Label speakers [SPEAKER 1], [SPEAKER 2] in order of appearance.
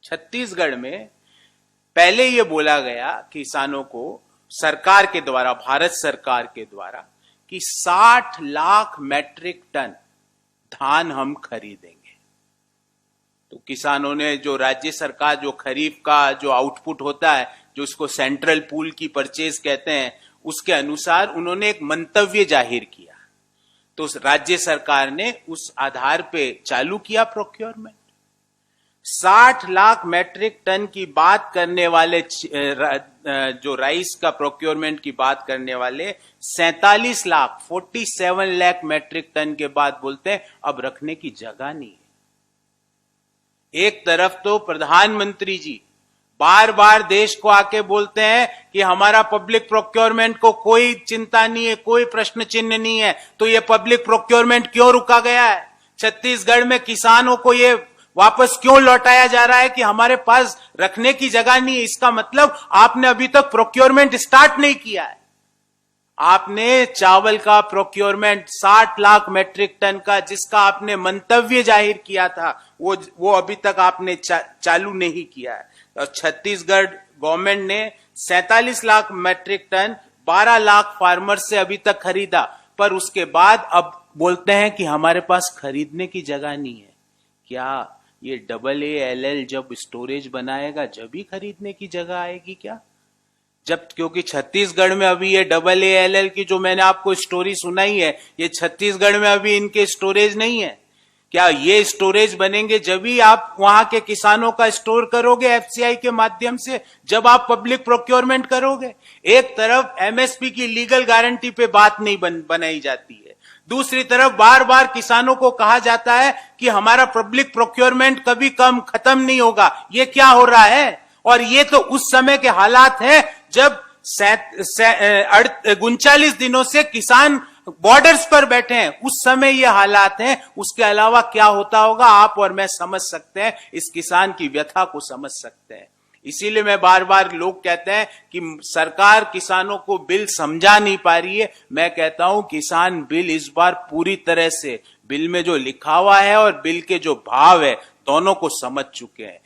[SPEAKER 1] छत्तीसगढ़ में पहले यह बोला गया किसानों को सरकार के द्वारा, भारत सरकार के द्वारा, कि 60 लाख मैट्रिक टन धान हम खरीदेंगे। तो किसानों ने जो राज्य सरकार जो खरीफ का जो आउटपुट होता है, जो उसको सेंट्रल पूल की परचेज कहते हैं, उसके अनुसार उन्होंने एक मंतव्य जाहिर किया। तो राज्य सरकार ने उस आधार पे चालू किया प्रोक्योरमेंट। 60 लाख मैट्रिक टन की बात करने वाले, जो राइस का प्रोक्योरमेंट की बात करने वाले 47 लाख 47 लाख मैट्रिक टन के बाद बोलते हैं अब रखने की जगह नहीं है। एक तरफ तो प्रधानमंत्री जी बार बार देश को आके बोलते हैं कि हमारा पब्लिक प्रोक्योरमेंट को कोई चिंता नहीं है, कोई प्रश्न चिन्ह नहीं है, तो ये पब्लिक प्रोक्योरमेंट क्यों रुका गया है? छत्तीसगढ़ में किसानों को ये वापस क्यों लौटाया जा रहा है कि हमारे पास रखने की जगह नहीं है? इसका मतलब आपने अभी तक प्रोक्योरमेंट स्टार्ट नहीं किया है। आपने चावल का प्रोक्योरमेंट 60 लाख मैट्रिक टन का, जिसका आपने मंतव्य जाहिर किया था, वो अभी तक आपने चालू नहीं किया है। और छत्तीसगढ़ गवर्नमेंट ने 47 lakh metric ton 12 lakh farmer से अभी तक खरीदा, पर उसके बाद अब बोलते हैं कि हमारे पास खरीदने की जगह नहीं है। क्या ये AALL जब स्टोरेज बनाएगा जब ही खरीदने की जगह आएगी क्या? जब, क्योंकि छत्तीसगढ़ में अभी ये AALL की जो मैंने आपको स्टोरी सुनाई है, ये छत्तीसगढ़ में अभी इनके स्टोरेज नहीं है। क्या ये स्टोरेज बनेंगे जब ही आप वहां के किसानों का स्टोर करोगे FCI के माध्यम से, जब आप पब्लिक प्रोक्योरमेंट करोगे? एक तरफ MSP की लीगल गारंटी पे बात नहीं बनाई जाती है, दूसरी तरफ बार बार किसानों को कहा जाता है कि हमारा पब्लिक प्रोक्योरमेंट कभी कम खत्म नहीं होगा। ये क्या हो रहा है? और ये तो उस समय के हालात हैं जब 39 दिनों से किसान बॉर्डर्स पर बैठे हैं, उस समय ये हालात हैं। उसके अलावा क्या होता होगा आप और मैं समझ सकते हैं, इस किसान की व्यथा को समझ सकते हैं। इसीलिए मैं बार बार, लोग कहते हैं कि सरकार किसानों को बिल समझा नहीं पा रही है। मैं कहता हूं किसान बिल इस बार पूरी तरह से, बिल में जो लिखा हुआ है और बिल के जो भाव है, दोनों को समझ चुके हैं।